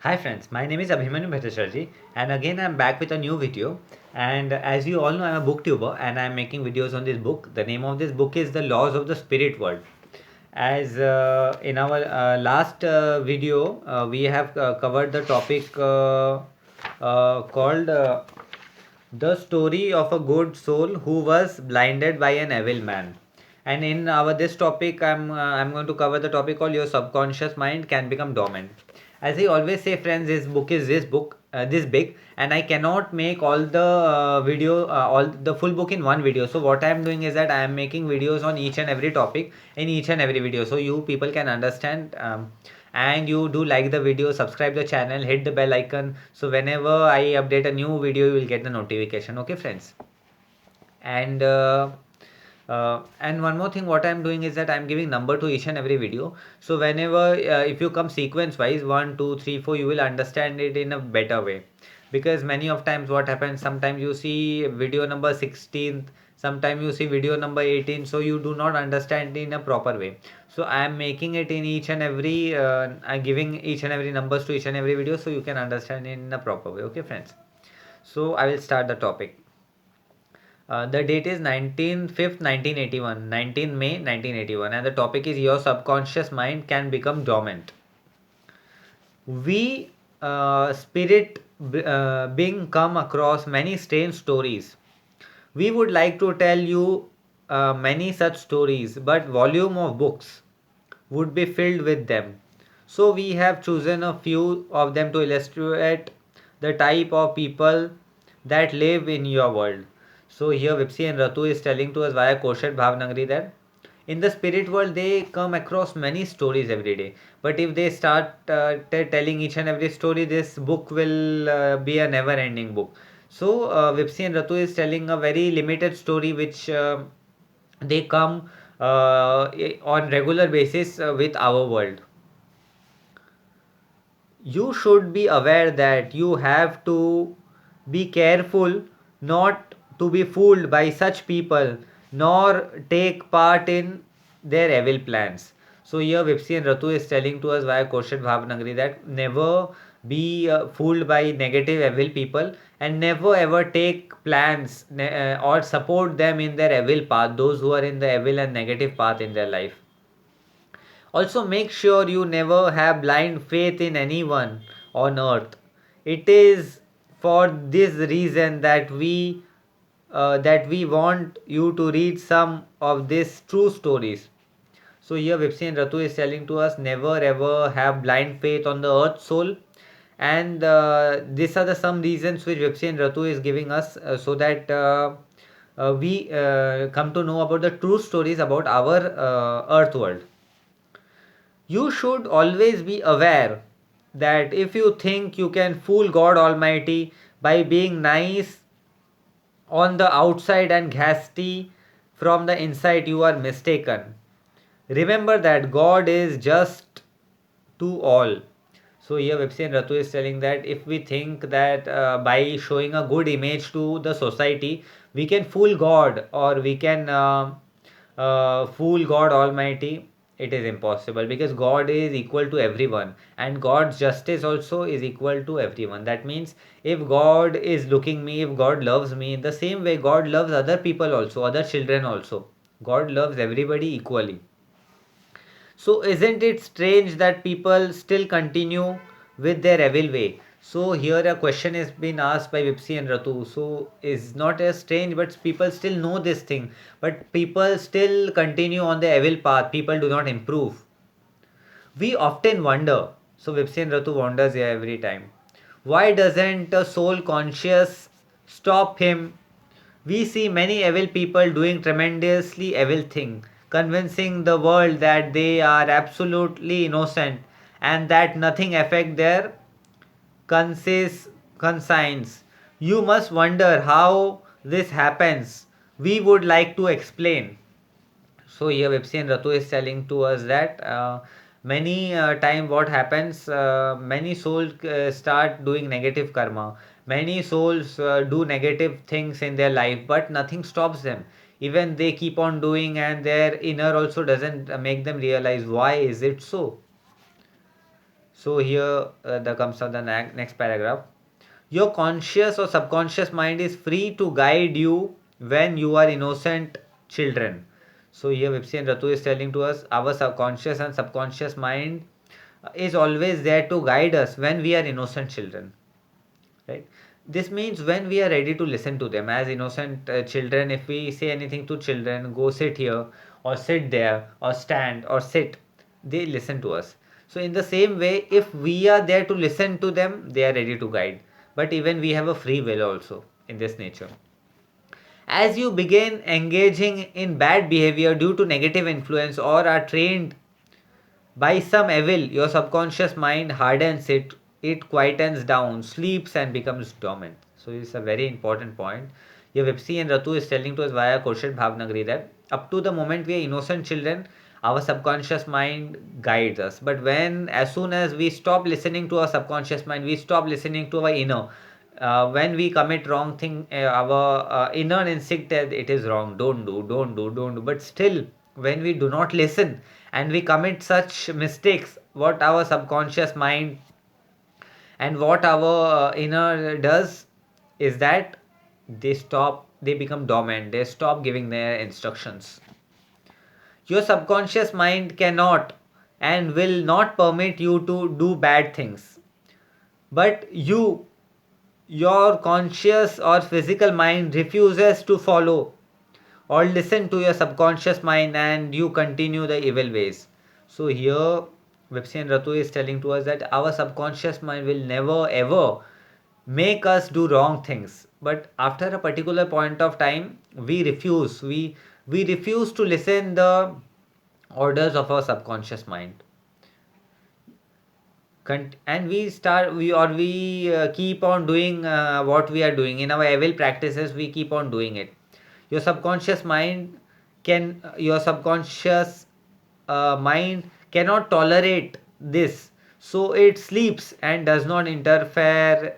Hi friends, my name is Abhimanyu Bhattacharjee and again I'm back with a new video, and as you all know I'm a booktuber and I'm making videos on this book. The name of this book is The Laws of the Spirit World. As in our last video we have covered the topic called The Story of a Good Soul Who Was Blinded by an Evil Man. And in our this topic, I'm going to cover the topic called Your Subconscious Mind Can Become Dormant. As I always say, friends, this big, and I cannot make all the all the full book in one video. So what I am doing is that I am making videos on each and every topic in each and every video, so you people can understand. And you do like the video, subscribe the channel, hit the bell icon, so whenever I update a new video you will get the notification. Okay friends. And one more thing, what I'm doing is that I'm giving number to each and every video, so whenever if you come sequence wise 1 2 3 4, you will understand it in a better way. Because many of times what happens, sometimes you see video number 16th, sometimes you see video number 18, so you do not understand in a proper way. So I am making it in each and every I'm giving each and every numbers to each and every video, so you can understand in a proper way. Okay friends, so I will start the topic. The date is 19/5 1981, 19 May 1981, and the topic is Your Subconscious Mind Can Become Dormant. We being come across many strange stories. We would like to tell you many such stories, but volume of books would be filled with them. So we have chosen a few of them to illustrate the type of people that live in your world. So here Vipsi and Ratu is telling to us via Koshat Bhavnagri that in the spirit world they come across many stories every day. But if they start telling each and every story, this book will be a never ending book. So Vipsi and Ratu is telling a very limited story which they come on regular basis with our world. You should be aware that you have to be careful not to be fooled by such people nor take part in their evil plans. So here Vipsi and Ratu is telling to us via Koshat Bhavnagri that never be fooled by negative evil people, and never ever take plans or support them in their evil path, those who are in the evil and negative path in their life. Also, make sure you never have blind faith in anyone on earth. It is for this reason that we want you to read some of these true stories. So here Vipsi and Ratu is telling to us never ever have blind faith on the earth soul, and these are the some reasons which Vipsi and Ratu is giving us so that we come to know about the true stories about our earth world. You should always be aware that if you think you can fool God Almighty by being nice on the outside and hasty from the inside, you are mistaken. Remember that God is just to all. So here Vipsi and Ratu is telling that if we think that by showing a good image to the society, we can fool God, or we can fool God Almighty, it is impossible, because God is equal to everyone and God's justice also is equal to everyone. That means if God is looking me, if God loves me, in the same way God loves other people also, other children also. God loves everybody equally. So isn't it strange that people still continue with their evil way? So here a question has been asked by Vipsi and Ratu. So is not as strange, but people still know this thing. But people still continue on the evil path. People do not improve. We often wonder. So Vipsi and Ratu wonders here every time. Why doesn't a soul conscious stop him? We see many evil people doing tremendously evil things, convincing the world that they are absolutely innocent and that nothing affect their conscience. You must wonder how this happens. We would like to explain. So here Vipsi and Ratu is telling to us that many time what happens, many souls start doing negative karma. Many souls do negative things in their life, but nothing stops them. Even they keep on doing, and their inner also doesn't make them realize why is it so. So here the comes on the next paragraph. Your conscious or subconscious mind is free to guide you when you are innocent children. So here Vipsi and Ratu is telling to us our subconscious and subconscious mind is always there to guide us when we are innocent children, right? This means when we are ready to listen to them as innocent children. If we say anything to children, go sit here or sit there or stand or sit, they listen to us. So in the same way, if we are there to listen to them, they are ready to guide. But even we have a free will also in this nature. As you begin engaging in bad behavior due to negative influence or are trained by some evil, your subconscious mind hardens it, it quietens down, sleeps and becomes dormant. So it's a very important point. Here Vipsi and Ratu is telling to us via Kaushal Bhavnagari that up to the moment we are innocent children, our subconscious mind guides us. But when, as soon as we stop listening to our subconscious mind, we stop listening to our inner. When we commit wrong thing, our inner instinct that it is wrong, don't do, don't do, don't do. But still, when we do not listen and we commit such mistakes, what our subconscious mind and what our inner does is that they become dormant, they stop giving their instructions. Your subconscious mind cannot and will not permit you to do bad things, but your conscious or physical mind refuses to follow or listen to your subconscious mind and you continue the evil ways. So here Vipsi and Ratu is telling to us that our subconscious mind will never ever make us do wrong things. But after a particular point of time, we refuse. We refuse to listen the orders of our subconscious mind. And we keep on doing what we are doing in our evil practices. We keep on doing it. Your subconscious mind your subconscious mind cannot tolerate this, so it sleeps and does not interfere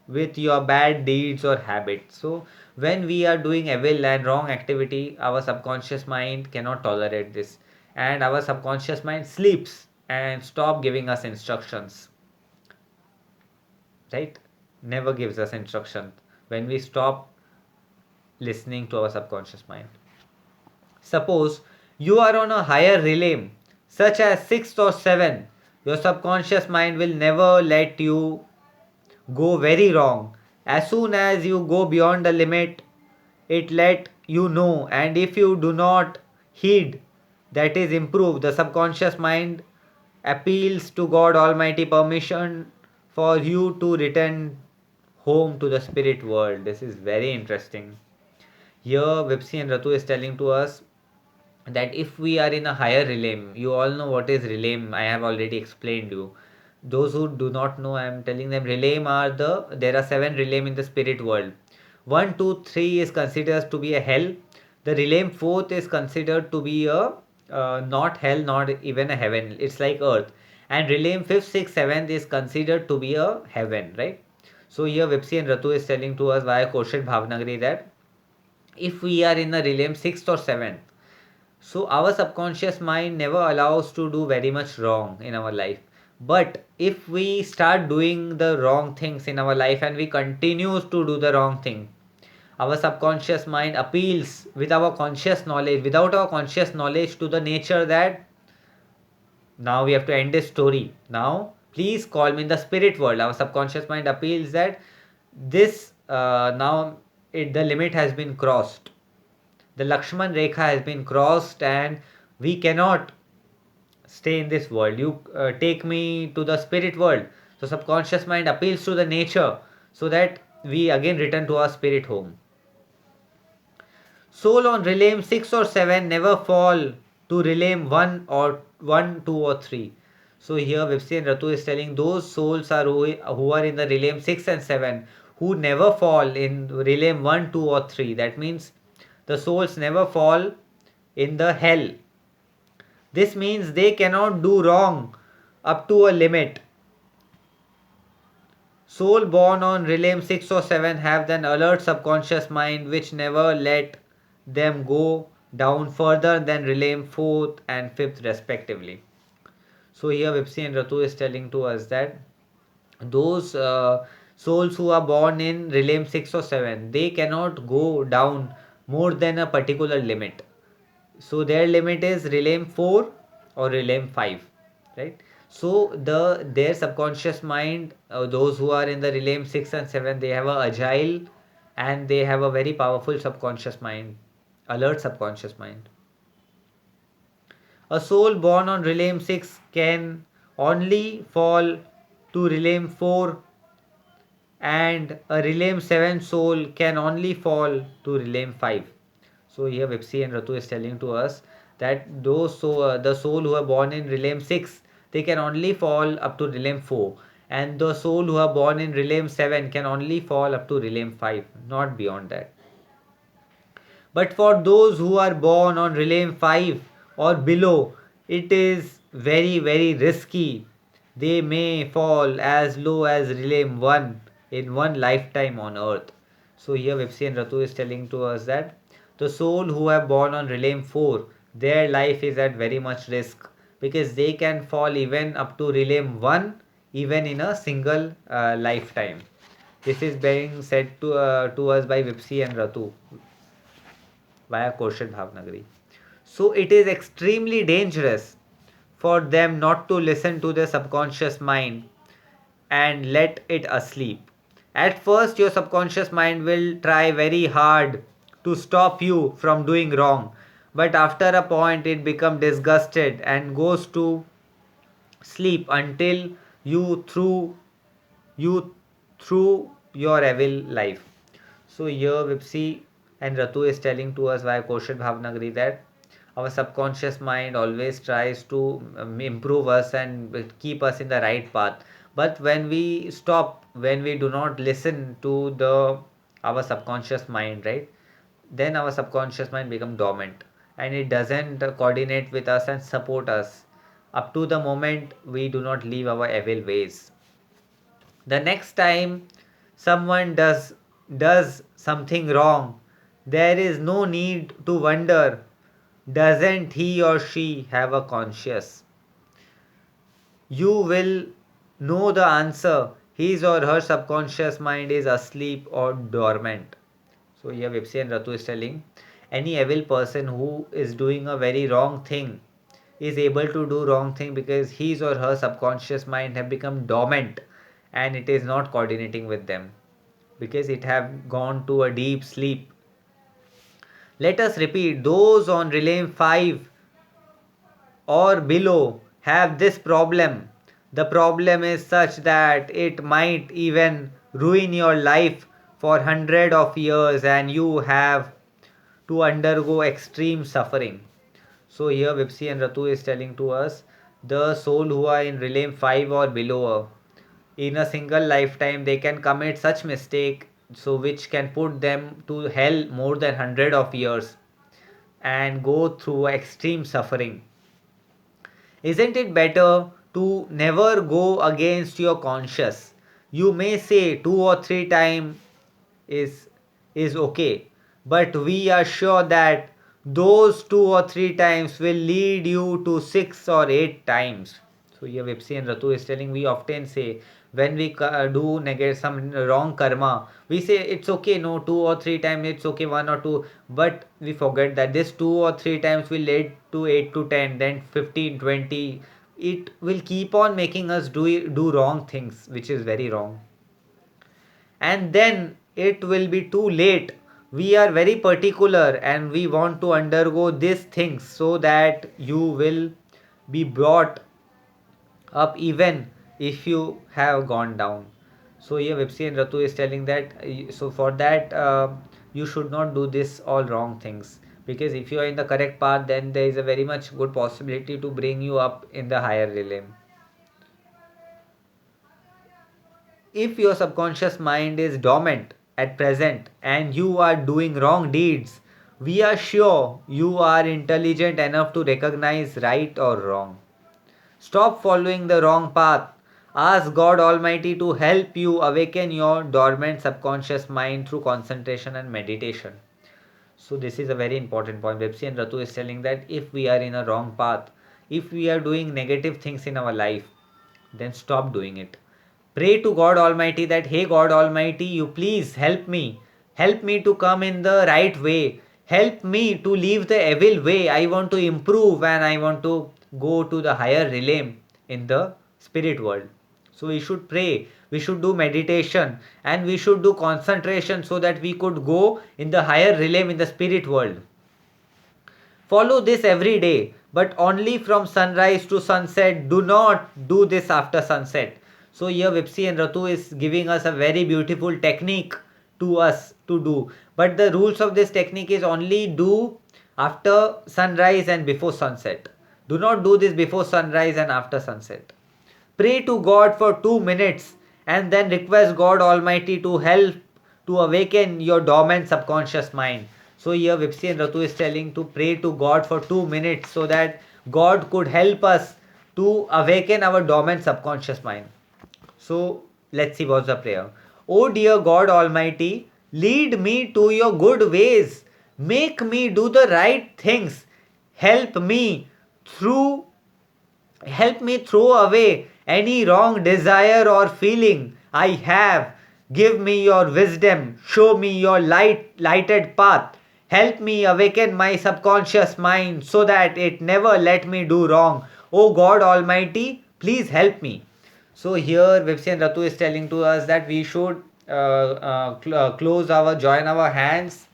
with your bad deeds or habits. So when we are doing evil and wrong activity, our subconscious mind cannot tolerate this, and our subconscious mind sleeps and stop giving us instructions, right? Never gives us instruction when we stop listening to our subconscious mind. Suppose you are on a higher realm, such as 6th or 7th, your subconscious mind will never let you go very wrong. As soon as you go beyond the limit, it let you know, and if you do not heed, that is improve. The subconscious mind appeals to God Almighty permission for you to return home to the spirit world. This is very interesting. Here Vipsi and Ratu is telling to us that if we are in a higher realm, you all know what is realm, I have already explained you. Those who do not know, I am telling them realm are there are 7 realm in the spirit world. 1, 2, 3 is considered to be a hell. The realm 4th is considered to be a not hell, not even a heaven, it's like earth. And realm 5th, 6th, 7th is considered to be a heaven, right? So here Vipsi and Ratu is telling to us via Kaushal Bhavnagari that if we are in the realm 6th or 7th, so our subconscious mind never allows to do very much wrong in our life. But if we start doing the wrong things in our life and we continue to do the wrong thing, our subconscious mind appeals with our conscious knowledge, without our conscious knowledge, to the nature that now we have to end this story. Now, please call me in the spirit world. Our subconscious mind appeals that the limit has been crossed. The Lakshman Rekha has been crossed and we cannot stay in this world. You take me to the spirit world. So subconscious mind appeals to the nature so that we again return to our spirit home. Soul on realm 6 or 7 never fall to realm 1, 2 or 3. So here Vipsi and Ratu is telling those souls are who are in the realm 6 and 7 who never fall in realm 1, 2 or 3. That means the souls never fall in the hell. This means they cannot do wrong up to a limit. Soul born on realm 6 or 7 have an alert subconscious mind which never let them go down further than realm 4th and 5th respectively. So here Vipsi and Ratu is telling to us that those souls who are born in realm 6 or 7, they cannot go down more than a particular limit. So their limit is realm 4 or realm 5, right? So their subconscious mind, those who are in the realm 6 and 7, they have a agile and they have a very powerful subconscious mind, alert subconscious mind. A soul born on realm 6 can only fall to realm 4, and a realm 7 soul can only fall to realm 5. So here Vipsi and Ratu is telling to us that the soul who are born in realm 6, they can only fall up to realm 4, and the soul who are born in realm 7 can only fall up to realm 5, not beyond that. But for those who are born on realm 5 or below, it is very, very risky. They may fall as low as realm 1 in one lifetime on earth. So here Vipsi and Ratu is telling to us that the soul who have born on realm 4, their life is at very much risk, because they can fall even up to realm 1 even in a single lifetime. This is being said to us by Vipsi and Ratu via Korshed Bhavnagari. So it is extremely dangerous for them not to listen to their subconscious mind and let it asleep. At first, your subconscious mind will try very hard to stop you from doing wrong, but after a point, it becomes disgusted and goes to sleep until you you through your evil life. So here Vipsi and Ratu is telling to us via Koshal Bhavnagari that our subconscious mind always tries to improve us and keep us in the right path. But when we stop, when we do not listen to the our subconscious mind, right, then our subconscious mind become dormant and it doesn't coordinate with us and support us up to the moment we do not leave our evil ways. The next time someone does something wrong, there is no need to wonder, doesn't he or she have a conscience? You will know the answer. His or her subconscious mind is asleep or dormant. So here Vipsi and Ratu is telling any evil person who is doing a very wrong thing is able to do wrong thing because his or her subconscious mind have become dormant and it is not coordinating with them because it have gone to a deep sleep. Let us repeat, those on realm 5 or below have this problem. The problem is such that it might even ruin your life for hundred of years and you have to undergo extreme suffering. So here Vipsi and Ratu is telling to us the soul who are in realm 5 or below, in a single lifetime they can commit such mistake so which can put them to hell more than 100 of years and go through extreme suffering. Isn't it better to never go against your conscience? You may say 2 or 3 times is okay, but we are sure that those 2 or 3 times will lead you to 6 or 8 times. So here Vipsi and Ratu is telling, we often say when we do negate some wrong karma, we say it's okay, no, 2 or 3 times it's okay, 1 or 2, but we forget that this 2 or 3 times will lead to 8 to 10, then 15, 20. It will keep on making us do wrong things, which is very wrong, and then it will be too late. We are very particular and we want to undergo these things so that you will be brought up even if you have gone down. So here Vipsi and Ratu is telling that so for that you should not do this all wrong things, because if you are in the correct path then there is a very much good possibility to bring you up in the higher realm. If your subconscious mind is dormant at present and you are doing wrong deeds, we are sure you are intelligent enough to recognize right or wrong. Stop following the wrong path. Ask God Almighty to help you awaken your dormant subconscious mind through concentration and meditation. So this is a very important point. Vipsi and Ratu is telling that if we are in a wrong path, if we are doing negative things in our life, then stop doing it. Pray to God Almighty that, hey God Almighty, you please help me. Help me to come in the right way. Help me to leave the evil way. I want to improve and I want to go to the higher realm in the spirit world. So we should pray, we should do meditation, and we should do concentration so that we could go in the higher realm in the spirit world. Follow this every day, but only from sunrise to sunset. Do not do this after sunset. So here Vipsi and Ratu is giving us a very beautiful technique to us to do. But the rules of this technique is only do after sunrise and before sunset. Do not do this before sunrise and after sunset. Pray to God for 2 minutes and then request God Almighty to help to awaken your dormant subconscious mind. So here Vipsi and Ratu is telling to pray to God for 2 minutes so that God could help us to awaken our dormant subconscious mind. So let's see what's the prayer. Oh dear God Almighty, lead me to your good ways. Make me do the right things. Help me through Help me throw away any wrong desire or feeling I have. Give me your wisdom. Show me your lighted path. Help me awaken my subconscious mind so that it never let me do wrong. O God Almighty, please help me. So here Vipsi and Ratu is telling to us that we should join our hands,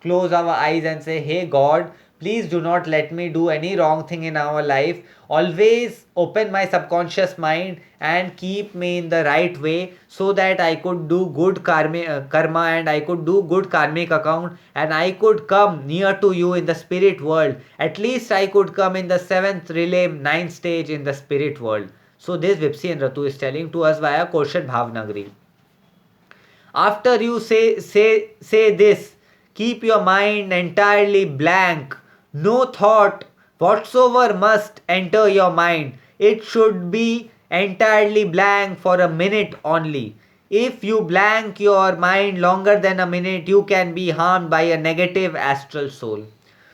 close our eyes and say, hey God, please do not let me do any wrong thing in our life. Always open my subconscious mind and keep me in the right way so that I could do good karma and I could do good karmic account and I could come near to you in the spirit world. At least I could come in the 7th realm, 9th stage in the spirit world. So this Vipsi and Ratu is telling to us via Koshat Bhavnagari. After you say this, keep your mind entirely blank. No thought whatsoever must enter your mind. It should be entirely blank for a minute only. If you blank your mind longer than a minute, you can be harmed by a negative astral soul.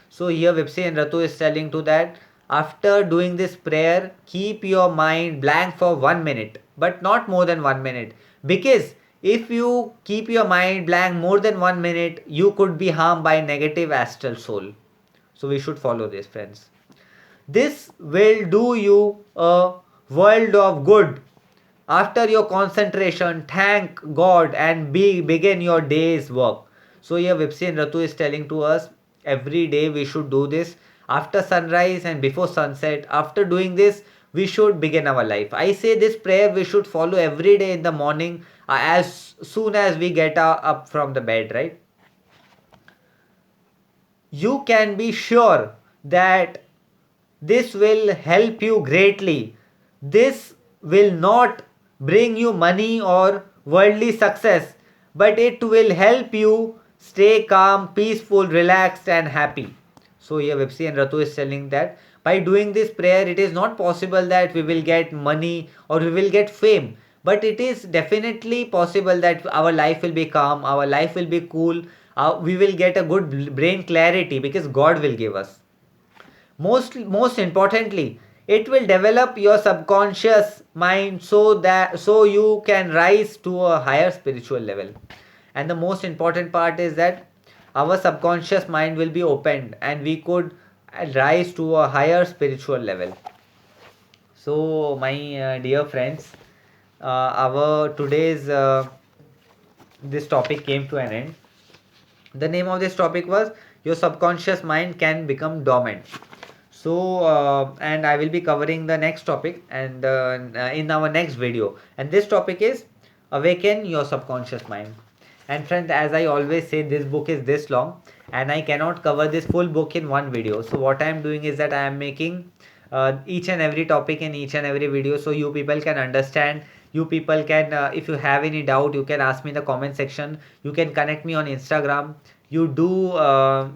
So here Vipsi and Ratu is telling to that after doing this prayer, keep your mind blank for 1 minute, but not more than 1 minute. Because if you keep your mind blank more than 1 minute, you could be harmed by negative astral soul. So we should follow this, friends. This will do you a world of good. After your concentration, thank God and begin your day's work. So here Vipsi and Ratu is telling to us every day we should do this after sunrise and before sunset. After doing this, we should begin our life. I say this prayer we should follow every day in the morning as soon as we get up from the bed, right? You can be sure that this will help you greatly. This will not bring you money or worldly success, but it will help you stay calm, peaceful, relaxed, and happy. So here Vipsi and Ratu is telling that by doing this prayer, it is not possible that we will get money or we will get fame, but it is definitely possible that our life will be calm, our life will be cool, we will get a good brain clarity because God will give us. Most importantly, it will develop your subconscious mind so you can rise to a higher spiritual level. And the most important part is that our subconscious mind will be opened and we could rise to a higher spiritual level. So my dear friends, our today's this topic came to an end. The name of this topic was your subconscious mind can become dormant. So and I will be covering the next topic and in our next video, and this topic is awaken your subconscious mind. And friends, as I always say, this book is this long and I cannot cover this full book in one video. So what I am doing is that I am making each and every topic in each and every video so you people can understand. You people can if you have any doubt, you can ask me in the comment section. You can connect me on Instagram. You do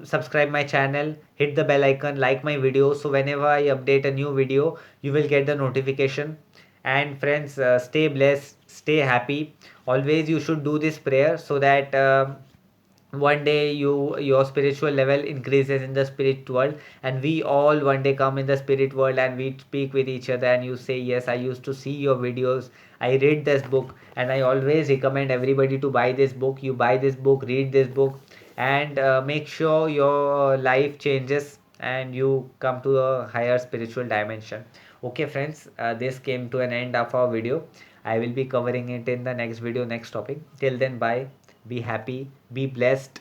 subscribe my channel, hit the bell icon, like my video, so whenever I update a new video you will get the notification. And friends, stay blessed, stay happy. Always you should do this prayer so that one day your spiritual level increases in the spirit world, and we all one day come in the spirit world and we speak with each other, and you say, yes, I used to see your videos, I read this book, and I always recommend everybody to buy this book. You buy this book, read this book, and make sure your life changes and you come to a higher spiritual dimension. Okay friends, this came to an end of our video. I will be covering it in the next video, next topic. Till then, bye. Be happy, be blessed.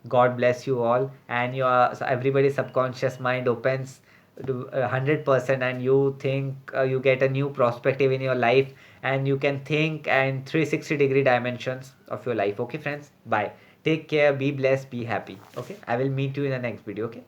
God bless you all. And your so everybody's subconscious mind opens to 100%, and you think you get a new perspective in your life, and you can think and 360-degree dimensions of your life. Okay, friends, bye. Take care, be blessed, be happy. Okay, I will meet you in the next video. Okay.